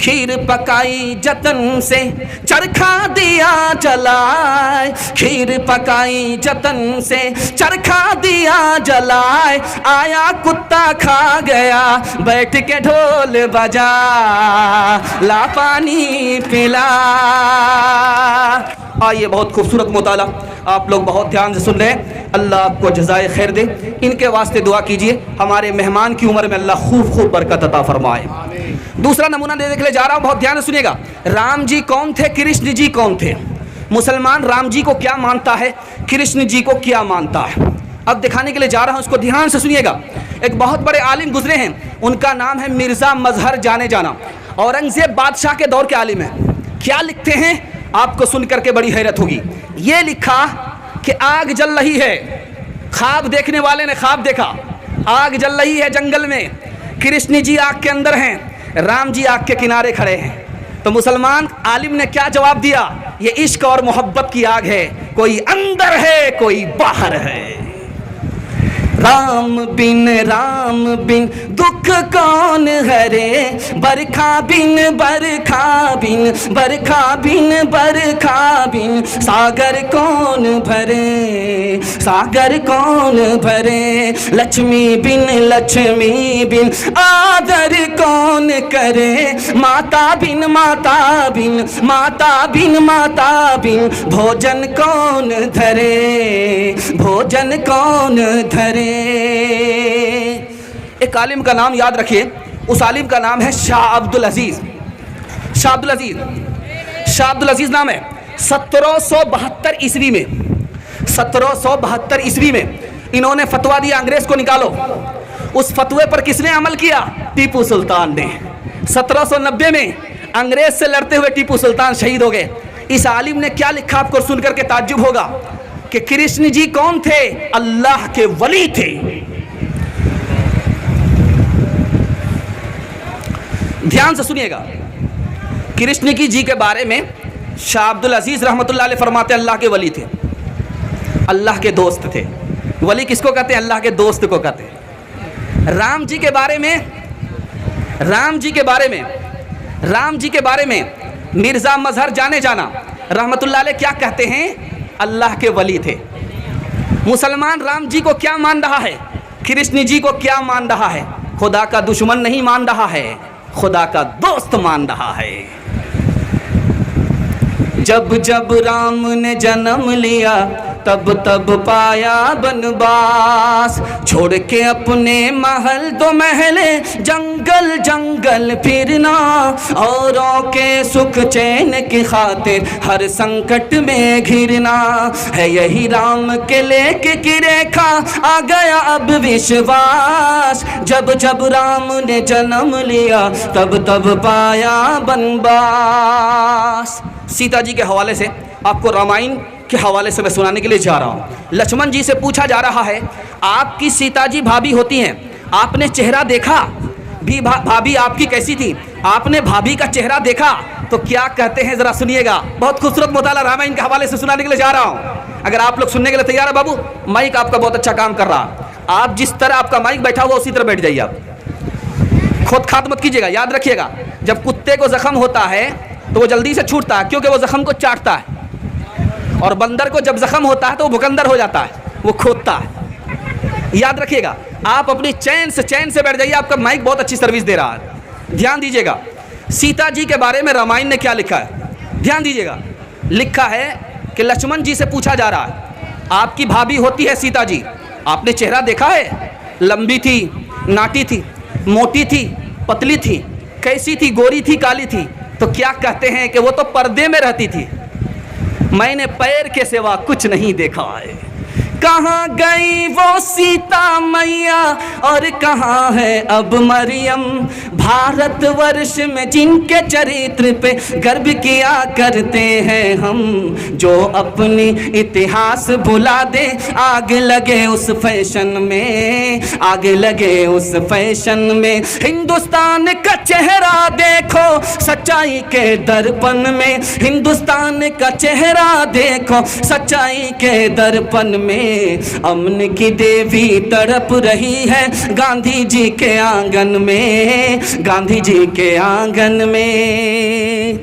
खीर पकाई जतन से चरखा दिया जलाए, खीर पकाई जतन से चरखा दिया जलाए, आया कुत्ता खा गया बैठ के ढोल बजा, ला पानी पिला। आइए, बहुत खूबसूरत मुताला आप लोग बहुत ध्यान से सुन रहे हैं। अल्लाह आपको जज़ाए खैर दे। इनके वास्ते दुआ कीजिए, हमारे मेहमान की उम्र में अल्लाह खूब खूब बरकत अता फरमाए। दूसरा नमूना देने के लिए जा रहा हूँ, बहुत ध्यान से सुनिएगा। राम जी कौन थे, कृष्ण जी कौन थे? मुसलमान राम जी को क्या मानता है, कृष्ण जी को क्या मानता है, अब दिखाने के लिए जा रहा हूँ, उसको ध्यान से सुनिएगा। एक बहुत बड़े आलिम गुजरे हैं, उनका नाम है मिर्ज़ा मजहर जाने जाना, औरंगज़ेब बादशाह के दौर के आलिम हैं। क्या लिखते हैं आपको सुन करके बड़ी हैरत होगी। ये लिखा कि आग जल रही है, ख्वाब देखने वाले ने ख्वाब देखा, आग जल रही है जंगल में, कृष्ण जी आग के अंदर हैं, राम जी आग के किनारे खड़े हैं। तो मुसलमान आलिम ने क्या जवाब दिया? ये इश्क और मोहब्बत की आग है, कोई अंदर है कोई बाहर है। राम बिन दुख कौन हरे, बरखा बिन बरखा बिन सागर कौन भरे, लक्ष्मी बिन आदर कौन करे, माता बिन भोजन कौन धरे। एक आलिम का नाम याद रखिए, उस आलिम का नाम है शाह अब्दुल अजीज। शाह अब्दुल अजीज नाम है। 1772 ईस्वी में 1772 ईस्वी में इन्होंने फतवा दिया, अंग्रेज को निकालो। उस फतवे पर किसने अमल किया? टीपू सुल्तान ने। 1790 में अंग्रेज से लड़ते हुए टीपू सुल्तान शहीद हो गए। इस आलिम ने क्या लिखा आपको सुन करके ताज्जुब होगा कि कृष्ण जी कौन थे? अल्लाह के वली थे। ध्यान से सुनिएगा, कृष्ण की जी के बारे में शाह अब्दुल अजीज रहमतुल्लाह अलैह फरमाते अल्लाह के वली थे, अल्लाह के दोस्त थे। वली किसको कहते हैं? अल्लाह के दोस्त को कहते हैं। राम जी के बारे में मिर्ज़ा मजहर जाने जाना रहमतुल्लाह अलैह क्या कहते हैं? अल्लाह के वली थे। मुसलमान राम जी को क्या मान रहा है, कृष्ण जी को क्या मान रहा है? खुदा का दुश्मन नहीं मान रहा है, खुदा का दोस्त मान रहा है। जब जब राम ने जन्म लिया तब तब पाया बनवास, छोड़ के अपने महल दो महले जंगल जंगल फिरना, औरों के सुख चैन की खातिर हर संकट में घिरना, है यही राम के लेके की रेखा आ गया अब विश्वास, जब जब राम ने जन्म लिया तब तब पाया बनवास। सीता जी के हवाले से आपको रामायण के हवाले से मैं सुनाने के लिए जा रहा हूँ। लक्ष्मण जी से पूछा जा रहा है, आपकी सीता जी भाभी होती हैं, आपने चेहरा देखा भी? भाभी आपकी कैसी थी? आपने भाभी का चेहरा देखा? तो क्या कहते हैं जरा सुनिएगा। बहुत खूबसूरत मुताला रामायण के हवाले से सुनाने के लिए जा रहा हूँ। अगर आप लोग सुनने के लिए तैयार है बाबू, माइक आपका बहुत अच्छा काम कर रहा, आप जिस तरह आपका माइक बैठा हुआ उसी तरह बैठ जाइए। आप खुद खात मत कीजिएगा। याद रखिएगा, जब कुत्ते को जख्म होता है तो वो जल्दी से छूटता है क्योंकि वो जख्म को चाटता है, और बंदर को जब जख्म होता है तो वो भुकंदर हो जाता है, वो खोदता है। याद रखिएगा, आप अपनी चैन से बैठ जाइए। आपका माइक बहुत अच्छी सर्विस दे रहा है। ध्यान दीजिएगा, सीता जी के बारे में रामायण ने क्या लिखा है, ध्यान दीजिएगा। लिखा है कि लक्ष्मण जी से पूछा जा रहा है, आपकी भाभी होती है सीता जी, आपने चेहरा देखा है? लंबी थी, नाटी थी, मोटी थी, पतली थी, कैसी थी? गोरी थी, काली थी? तो क्या कहते हैं कि वो तो पर्दे में रहती थी, मैंने पैर के सिवा कुछ नहीं देखा है। कहाँ गई वो सीता मैया और कहाँ है अब मरियम, भारतवर्ष में जिनके चरित्र पे गर्व किया करते हैं हम, जो अपनी इतिहास भुला दे, आग लगे उस फैशन में, आग लगे उस फैशन में। हिंदुस्तान का चेहरा देखो सच्चाई के दर्पण में, हिंदुस्तान का चेहरा देखो सच्चाई के दर्पण में। अमन की देवी तड़प रही है गांधी जी के आंगन में, गांधी जी के आंगन में।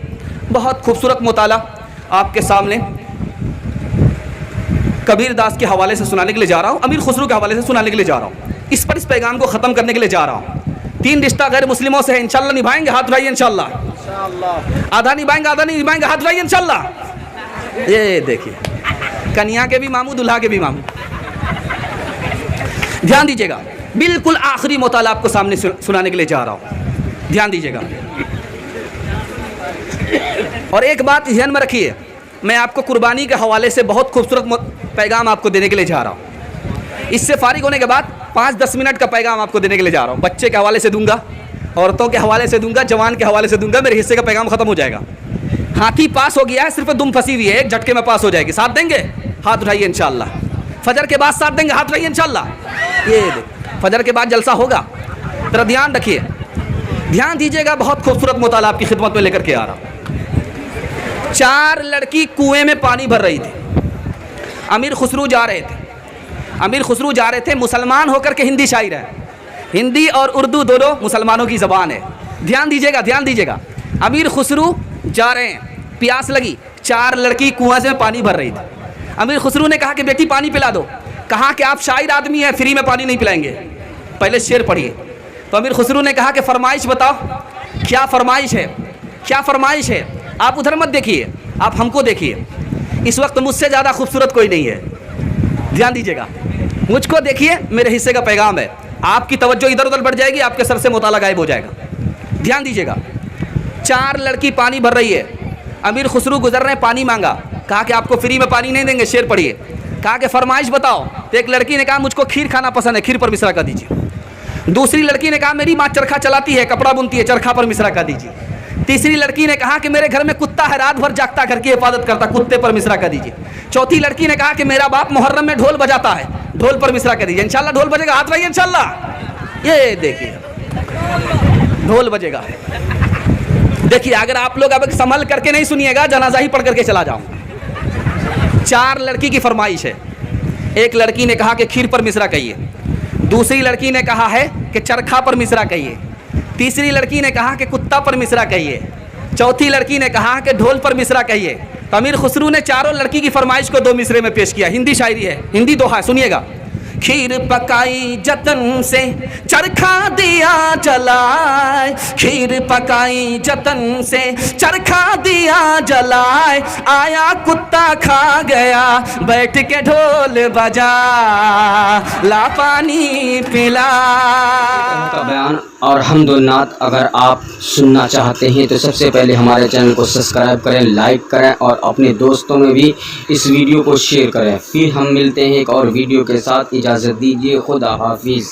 बहुत खूबसूरत मुताला आपके सामने कबीर दास के हवाले से सुनाने के लिए जा रहा हूँ, अमीर खुसरो के हवाले से सुनाने के लिए जा रहा हूँ। इस पर इस पैगाम को ख़त्म करने के लिए जा रहा हूँ। 3 रिश्ता गैर मुस्लिमों से है, इंशाल्लाह निभाएंगे, हाथ उठाइए इंशाल्लाह। आधा निभाएंगे, आधा नहीं निभाएंगे, हाथ उठाइए इंशाल्लाह। ये देखिए, कन्या के भी मामू, दुल्हा के भी मामू। ध्यान दीजिएगा, बिल्कुल आखिरी मुताला आपको सामने सुनाने के लिए जा रहा हूँ, ध्यान दीजिएगा। और एक बात ध्यान में रखिए, मैं आपको कुर्बानी के हवाले से बहुत खूबसूरत पैगाम आपको देने के लिए जा रहा हूँ। इससे फारिग होने के बाद 5-10 मिनट का पैगाम आपको देने के लिए जा रहा हूँ। बच्चे के हवाले से दूंगा, औरतों के हवाले से दूंगा, जवान के हवाले से दूंगा, मेरे हिस्से का पैगाम खत्म हो जाएगा। हाथी पास हो गया है, सिर्फ दुम फंसी हुई है, एक झटके में पास हो जाएगी। साथ देंगे, हाथ उठाइए इंशाल्लाह। फजर के बाद साथ देंगे, हाथ उठाइए इंशाल्लाह। ये फजर के बाद जलसा होगा, जरा ध्यान रखिए, ध्यान दीजिएगा। बहुत खूबसूरत मुताला आपकी खिदमत में लेकर के आ रहा हूँ। 4 लड़की कुएं में पानी भर रही थी। अमीर खुसरो जा रहे थे, अमीर खुसरो जा रहे थे, मुसलमान होकर के हिंदी शायर है। हिंदी और उर्दू दोनों मुसलमानों की ज़बान है। ध्यान दीजिएगा, ध्यान दीजिएगा। अमीर खुसरो जा रहे हैं, प्यास लगी, 4 लड़की कुआं से पानी भर रही थी। अमीर खुसरो ने कहा कि बेटी पानी पिला दो। कहा कि आप शायर आदमी हैं, फ्री में पानी नहीं पिलाएंगे, पहले शेर पढ़िए। तो अमीर खुसरो ने कहा कि फरमाइश बताओ, क्या फरमाइश है, क्या फरमाइश है। आप उधर मत देखिए, आप हमको देखिए। इस वक्त मुझसे ज़्यादा खूबसूरत कोई नहीं है, ध्यान दीजिएगा। मुझको देखिए, मेरे हिस्से का पैगाम है। आपकी तवज्जो इधर उधर बढ़ जाएगी, आपके सर से मुताला गायब हो जाएगा। ध्यान दीजिएगा। 4 लड़की पानी भर रही है, अमीर खुसरो गुजर रहे हैं, पानी मांगा। कहा कि आपको फ्री में पानी नहीं देंगे, शेर पढ़िए। कहा कि फरमाइश बताओ। तो एक लड़की ने कहा मुझको खीर खाना पसंद है, खीर पर मिश्रा का दीजिए। दूसरी लड़की ने कहा मेरी माँ चरखा चलाती है, कपड़ा बुनती है, चरखा पर मिश्रा का दीजिए। तीसरी लड़की ने कहा कि मेरे घर में कुत्ता है, रात भर जागता, घर की हिफाजत करता, कुत्ते पर मिश्रा का दीजिए। चौथी लड़की ने कहा कि मेरा बाप मुहर्रम में ढोल बजाता है, ढोल पर मिश्रा का दीजिए। इंशाल्लाह ढोल बजेगा, हाथ रहिए इंशाल्लाह। ये देखिए, ढोल बजेगा। देखिए, अगर आप लोग अब संभल करके नहीं सुनिएगा, जनाजा ही पढ़ करके चला जाऊं। 4 लड़की की फरमाइश है। एक लड़की ने कहा कि खीर पर मिश्रा कहिए। दूसरी लड़की ने कहा है कि चरखा पर मिश्रा कहिए। तीसरी लड़की ने कहा कि कुत्ता पर मिश्रा कहिए। चौथी लड़की ने कहा कि ढोल पर मिश्रा कहिए। तो अमीर खुसरो ने 4 लड़की की फरमाइश को 2 मिसरे में पेश किया। हिंदी शायरी है, हिंदी दोहा, सुनिएगा। खीर पकाई जतन से चरखा दिया जलाए, खीर पकाई जतन से चरखा दिया जलाए, आया कुत्ता खा गया बैठ के ढोल बजा, ला पानी पिला। का बयान और हम्दुन्नात अगर आप सुनना चाहते हैं तो सबसे पहले हमारे चैनल को सब्सक्राइब करें, लाइक करें और अपने दोस्तों में भी इस वीडियो को शेयर करें। फिर हम मिलते हैं एक और वीडियो के साथ, इजाज़त दीजिए, खुदा हाफिज़।